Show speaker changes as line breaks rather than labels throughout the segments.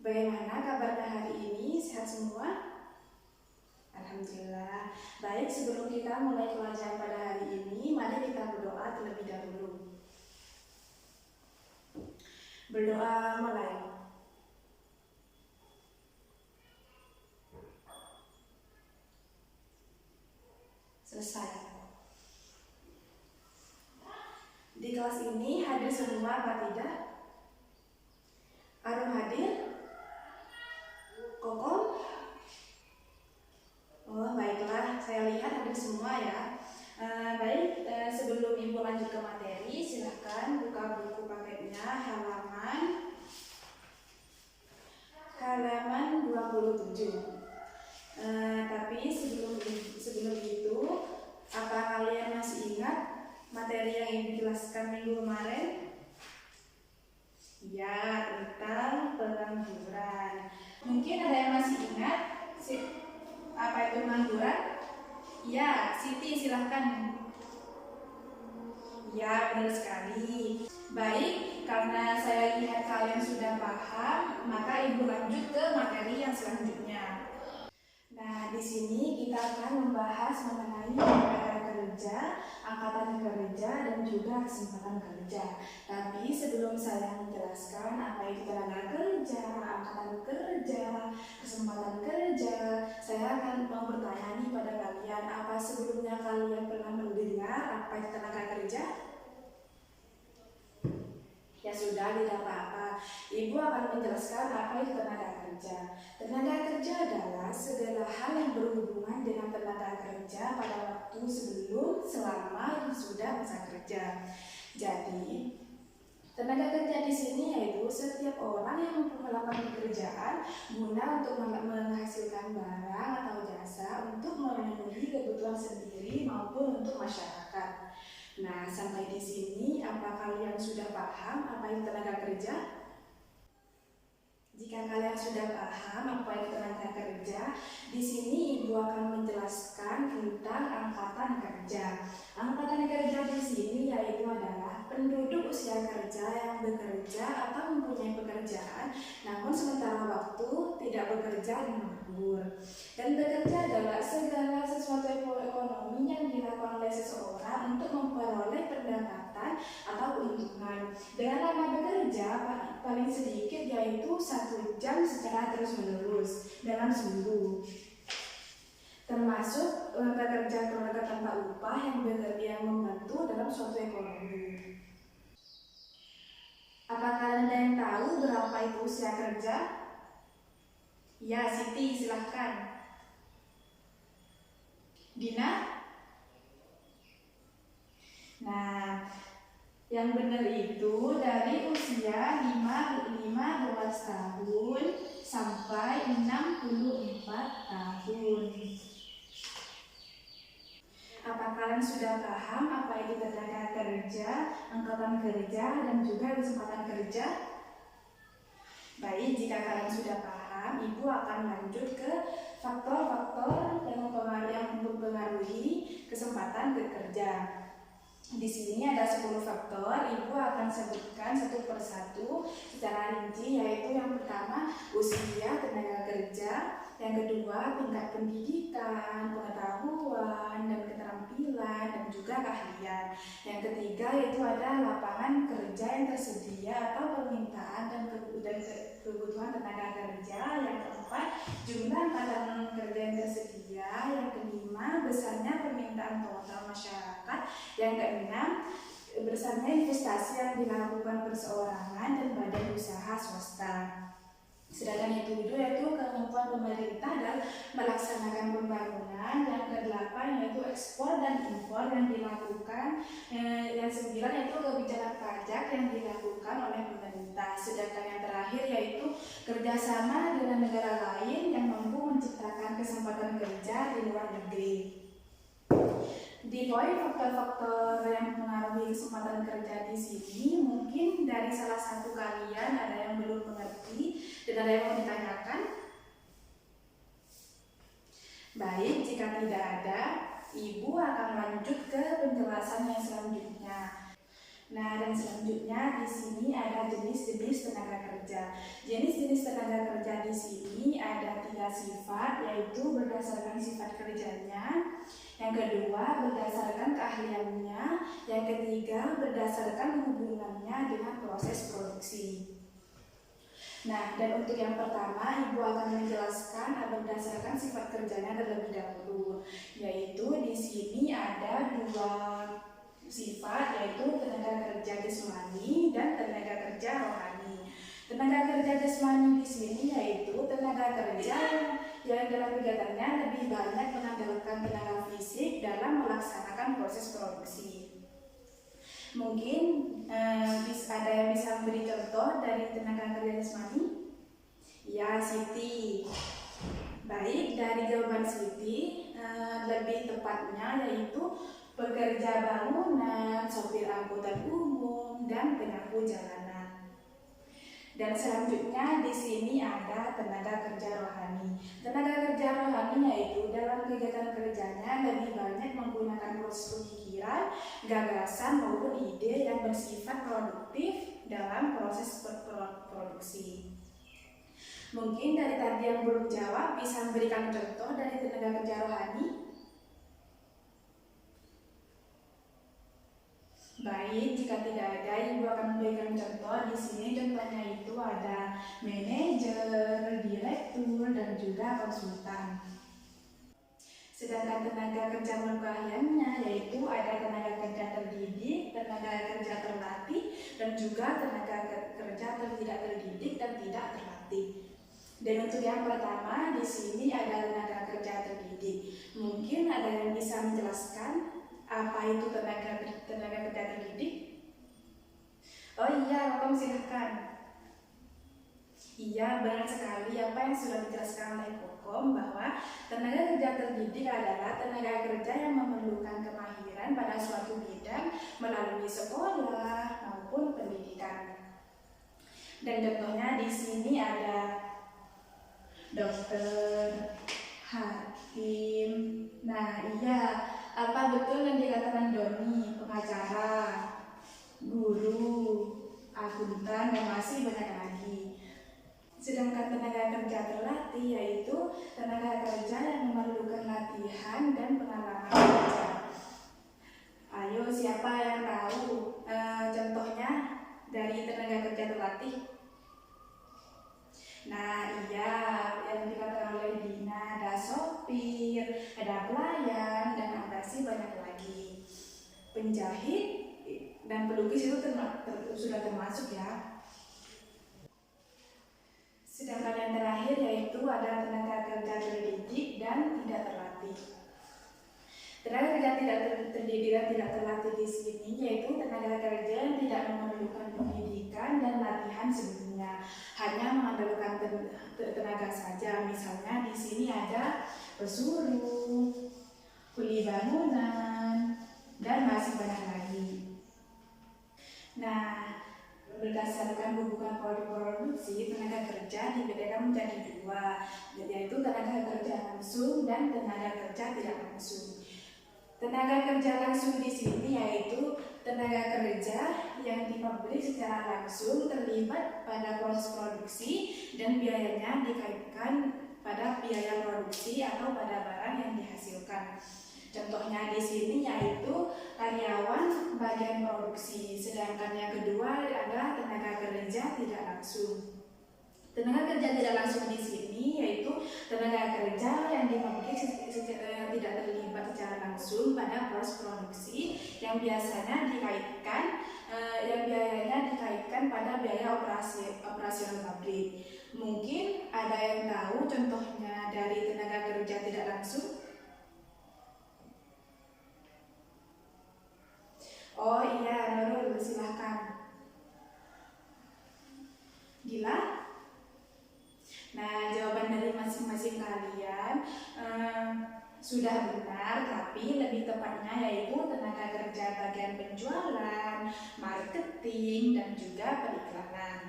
Bagaimana kabarnya hari ini? Sehat semua? Alhamdulillah. Baik, sebelum kita mulai pelajaran pada hari ini, mari kita berdoa terlebih dahulu. Berdoa mulai. Selesai. Di kelas ini hadir semua apa tidak? Arum hadir? Kokom? Oh, baiklah, saya lihat hadir semua ya. Baik, sebelum Ibu lanjut ke materi, silahkan buka buku paketnya halaman 27. Tapi sebelum itu, apa kalian masih ingat materi yang Ibu jelaskan minggu kemarin? Ya, tentang pengangguran. Mungkin ada yang masih ingat apa itu pengangguran? Ya, Siti silahkan. Ya, benar sekali. Baik, karena saya lihat kalian sudah paham, maka Ibu lanjut ke materi yang selanjutnya. Nah, di sini kita akan membahas mengenai tenaga kerja, angkatan kerja, dan juga kesempatan kerja. Tapi sebelum saya menjelaskan apa itu tenaga kerja, angkatan kerja, kesempatan kerja, saya akan mau bertanya nih pada kalian, apa sebelumnya kalian pernah mendengar apa itu tenaga kerja? Ya sudah, tidak apa-apa. Ibu akan menjelaskan apa itu tenaga kerja. Tenaga kerja adalah segala hal yang berhubungan dengan tenaga kerja pada waktu sebelum, selama, dan sudah masa kerja. Jadi, tenaga kerja di sini yaitu setiap orang yang melakukan pekerjaan guna untuk menghasilkan barang atau jasa untuk memenuhi kebutuhan sendiri maupun untuk masyarakat. Nah, sampai di sini apa kalian sudah paham apa itu tenaga kerja? Jika kalian sudah paham apa itu tenaga kerja, di sini Ibu akan menjelaskan tentang angkatan kerja. Angkatan kerja di sini yaitu adalah penduduk usia kerja yang bekerja atau mempunyai pekerjaan, namun sementara waktu tidak bekerja dan menganggur. Dan bekerja adalah segala sesuatu ekonomi yang dilakukan oleh seseorang untuk memperoleh pendapatan atau keuntungan. Dengan lama bekerja paling sedikit yaitu 1 jam secara terus-menerus dalam seminggu, termasuk pekerja keluarga tanpa upah yang membantu dalam suatu ekonomi. Apakah Anda yang tahu berapa itu usia kerja? Ya, Siti silahkan. Dina? Nah, yang benar itu dari usia 15 tahun sampai 64 tahun. Apa kalian sudah paham apa itu tenaga kerja, angkatan kerja, dan juga kesempatan kerja? Baik, jika kalian sudah paham, Ibu akan lanjut ke faktor-faktor yang mempengaruhi kesempatan bekerja. Di sini ada 10 faktor, Ibu akan sebutkan satu persatu secara rinci, yaitu yang pertama usia tenaga kerja, yang kedua tingkat pendidikan, pengetahuan, dan keterampilan, dan juga keahlian. Yang ketiga itu ada lapangan kerja yang tersedia atau permintaan dan kebutuhan tenaga kerja. Yang keempat jumlah angkatan kerja yang tersedia. Yang kelima besarnya permintaan total masyarakat. Yang keenam besarnya investasi yang dilakukan perseorangan dan badan usaha swasta. Sedangkan yang ketujuh yaitu kemampuan pemerintah dalam melaksanakan pembangunan. Yang kedelapan yaitu ekspor dan impor yang dilakukan. Yang sembilan yaitu kebijakan pajak yang dilakukan oleh pemerintah. Sedangkan yang terakhir yaitu kerjasama dengan negara lain yang mampu menciptakan kesempatan kerja di luar negeri. Di poin faktor-faktor yang mempengaruhi kesempatan kerja di sini, mungkin dari salah satu kalian ada yang belum mengerti dan ada yang mau ditanyakan. Baik, jika tidak ada, Ibu akan lanjut ke penjelasan yang selanjutnya. Nah, dan selanjutnya di sini ada jenis-jenis tenaga kerja. Jenis-jenis tenaga kerja di sini ada 3 sifat, yaitu berdasarkan sifat kerjanya, yang kedua berdasarkan keahliannya, yang ketiga berdasarkan hubungannya dengan proses produksi. Nah, dan untuk yang pertama, Ibu akan menjelaskan berdasarkan sifat kerjanya terlebih dahulu, yaitu di sini ada 2 sifat, yaitu tenaga kerja jasmani dan tenaga kerja rohani. Tenaga kerja jasmani di sini yaitu tenaga kerja yang dalam kegiatannya lebih banyak mengandalkan tenaga fisik dalam melaksanakan proses produksi. Mungkin ada yang bisa memberi contoh dari tenaga kerja jasmani? Ya, Siti. Baik, dari jawaban Siti, lebih tepatnya yaitu pekerja bangunan, sopir angkutan umum, dan penyapu jalanan. Dan selanjutnya di sini ada tenaga kerja rohani. Tenaga kerja rohani yaitu dalam kegiatan kerjanya lebih banyak menggunakan proses pemikiran, gagasan maupun ide yang bersifat produktif dalam proses produksi. Mungkin dari tadi yang belum jawab bisa memberikan contoh dari tenaga kerja rohani. Baik, jika tidak ada, Ibu akan memberikan contoh. Di sini contohnya itu ada manajer, direktur, dan juga konsultan. Sedangkan tenaga kerja keahliannya yaitu ada tenaga kerja terdidik, tenaga kerja terlatih, dan juga tenaga kerja tidak terdidik dan tidak terlatih. Dan untuk yang pertama di sini ada tenaga kerja terdidik. Mungkin ada yang bisa menjelaskan apa itu tenaga kerja terdidik? Oh iya, Bapak silahkan. Iya, benar sekali apa yang sudah dijelaskan oleh Kokom, bahwa tenaga kerja terdidik adalah tenaga kerja yang memerlukan kemahiran pada suatu bidang melalui sekolah maupun pendidikan. Dan contohnya di sini ada dokter, hakim. Nah, iya, apa betul yang dikatakan Doni? Pengacara, guru, akuntan, dan masih banyak lagi. Sedangkan tenaga kerja terlatih yaitu tenaga kerja yang memerlukan latihan dan pengalaman kerja. Ayo, siapa yang tahu contohnya dari tenaga kerja terlatih? Nah, iya, yang dikatakan oleh Dina, ada sopir, ada pelayan, dan masih banyak lagi. Penjahit dan pelukis itu sudah termasuk ya. Sedangkan yang terakhir yaitu ada tenaga kerja terdidik dan tidak terlatih. Tenaga kerja tidak terdidik dan tidak terlatih di sini yaitu tenaga kerja yang tidak memerlukan pendidikan dan latihan sebelumnya, hanya mengandalkan tenaga saja. Misalnya di sini ada pesuruh, kuli bangunan, dan masih banyak lagi. Nah, berdasarkan hubungan produksi, tenaga kerja dibedakan menjadi 2, yaitu tenaga kerja langsung dan tenaga kerja tidak langsung. Tenaga kerja langsung di sini yaitu tenaga kerja yang di pabrik secara langsung terlibat pada proses produksi dan biayanya dikaitkan pada biaya produksi atau pada barang yang dihasilkan. Contohnya di sini yaitu karyawan bagian produksi. Sedangkan yang kedua adalah tenaga kerja tidak langsung. Tenaga kerja tidak langsung di sini yaitu tenaga kerja yang di pabrik tidak terlibat secara langsung pada proses produksi yang biasanya dikaitkan pada biaya operasional pabrik. Mungkin ada yang tahu contohnya dari tenaga kerja tidak langsung? Oh iya, Nurul, silahkan. Gila? Nah, jawaban dari masing-masing kalian sudah benar, tapi lebih tepatnya yaitu tenaga kerja bagian penjualan, marketing, dan juga periklanan.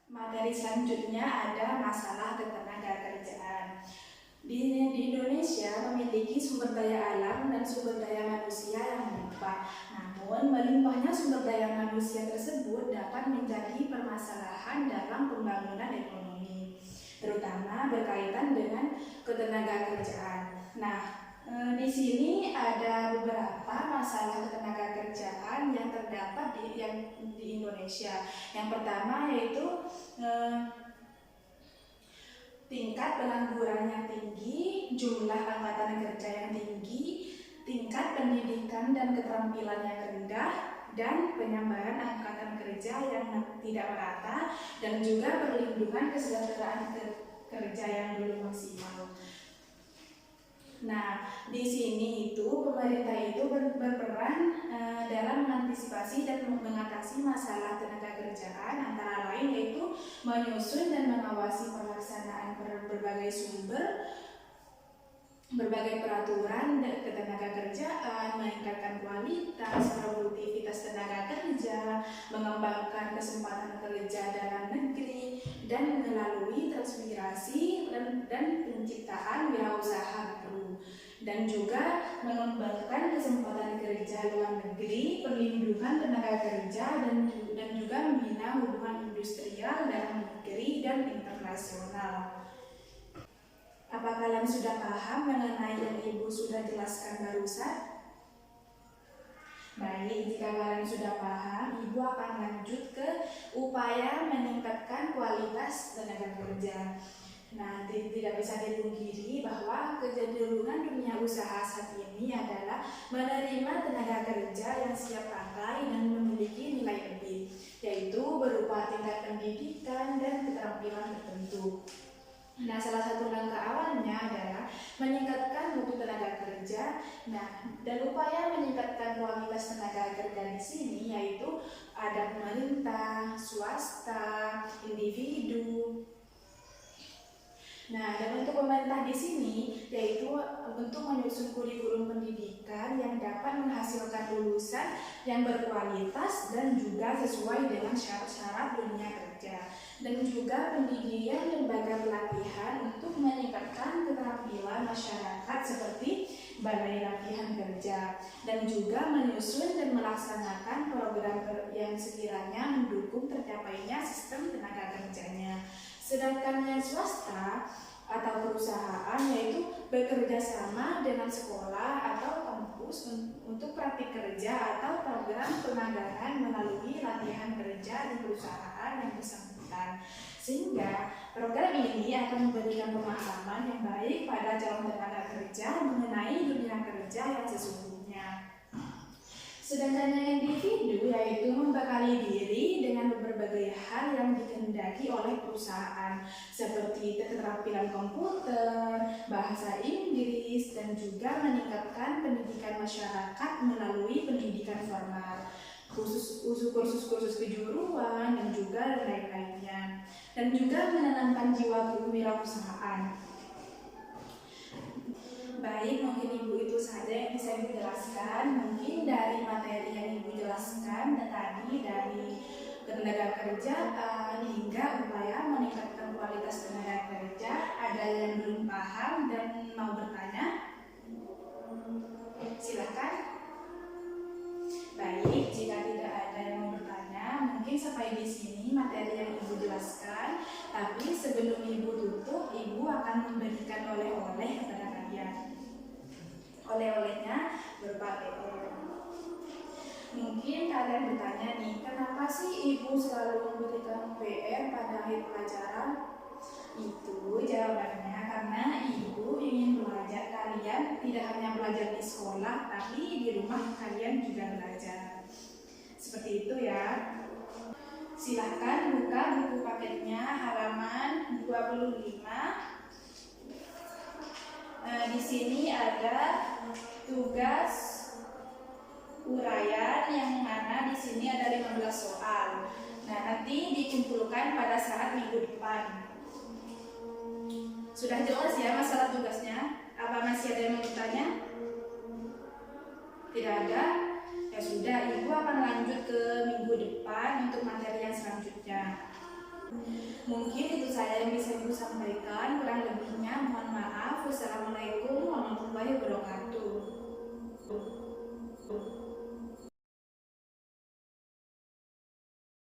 Materi selanjutnya ada masalah ketenaga kerjaan. Di Indonesia memiliki memiliki sumber daya alam dan sumber daya manusia yang melimpah. Namun, melimpahnya sumber daya manusia tersebut dapat menjadi permasalahan dalam pembangunan ekonomi, terutama berkaitan dengan ketenagakerjaan. Nah, di sini ada beberapa masalah ketenaga kerjaan yang terdapat di Indonesia. Yang pertama yaitu tingkat pengangguran yang tinggi, jumlah angkatan kerja yang tinggi, tingkat pendidikan dan keterampilan yang rendah, dan penambahan angkatan kerja yang tidak merata, dan juga perlindungan kesejahteraan kerja yang belum maksimal. Nah, di sini itu pemerintah itu berperan dalam mengantisipasi dan mengatasi masalah tenaga kerjaan, antara lain yaitu menyusun dan mengawasi pelaksanaan berbagai peraturan ketenaga kerjaan, meningkatkan kualitas, produktivitas tenaga kerja, mengembangkan kesempatan kerja dalam negeri, dan melalui transmigrasi dan penciptaan wirausaha baru, dan juga mengembangkan kesempatan kerja luar negeri, perlindungan tenaga kerja, dan juga membina hubungan industrial dalam negeri dan internasional. Apa kalian sudah paham mengenai yang Ibu sudah jelaskan barusan? Baik, jika kalian sudah paham, Ibu akan lanjut ke upaya meningkatkan kualitas tenaga kerja. Nah, tidak bisa dipungkiri bahwa kecenderungan dunia usaha saat ini adalah menerima tenaga kerja yang siap pakai dan memiliki nilai lebih, yaitu berupa tingkat pendidikan dan keterampilan tertentu. Nah, salah satu langkah awalnya adalah meningkatkan mutu tenaga kerja. Nah, dan upaya meningkatkan kualitas tenaga kerja di sini yaitu ada pemerintah, swasta, individu. Nah, dan untuk pemerintah di sini yaitu untuk menyusun kurikulum pendidikan yang dapat menghasilkan lulusan yang berkualitas dan juga sesuai dengan syarat-syarat dunia kerja, dan juga pendirian lembaga pelatihan untuk meningkatkan keterampilan masyarakat seperti balai latihan kerja, dan juga menyusun dan melaksanakan program yang sekiranya mendukung tercapainya sistem tenaga kerjanya. Sedangkan yang swasta atau perusahaan yaitu bekerja sama dengan sekolah atau kampus untuk praktik kerja atau program pemagangan melalui latihan kerja di perusahaan yang bersangkutan, sehingga program ini akan memberikan pemahaman yang baik pada calon tenaga kerja mengenai dunia kerja yang sesungguhnya. Sedangkan yang individu yaitu membekali diri dengan berbagai hal yang dikehendaki oleh perusahaan seperti keterampilan komputer, bahasa Inggris, dan juga meningkatkan pendidikan masyarakat melalui pendidikan formal, kursus-kursus kejuruan, dan juga lain-lainnya, dan juga menanamkan jiwa kewirausahaan. Baik, mungkin Ibu itu saja yang bisa Ibu jelaskan. Mungkin dari materi yang Ibu jelaskan dan tadi dari tenaga kerjaan hingga upaya meningkatkan kualitas tenaga kerja, ada yang belum paham dan mau bertanya? Silakan. Baik, jika tidak ada yang mau bertanya, mungkin sampai di sini materi yang Ibu jelaskan. Tapi sebelum Ibu tutup, Ibu akan memberikan oleh-oleh kepada kalian. Oleh-olehnya berupa PR. Mungkin kalian bertanya nih, kenapa sih Ibu selalu memberikan PR pada akhir pelajaran? Itu jawabannya karena Ibu ingin belajar kalian tidak hanya belajar di sekolah, tapi di rumah kalian juga belajar. Seperti itu ya. Silahkan buka buku paketnya halaman 25. Di sini ada tugas uraian yang mana di sini ada 15 soal. Nah, nanti dikumpulkan pada saat minggu depan. Sudah jelas ya masalah tugasnya? Apa masih ada yang mau bertanya? Tidak ada? Ya sudah, Ibu akan lanjut ke minggu depan untuk materi yang selanjutnya. Mungkin itu saja yang bisa Ibu sampaikan. Kurang lebihnya mohon maaf. Wassalamualaikum warahmatullahi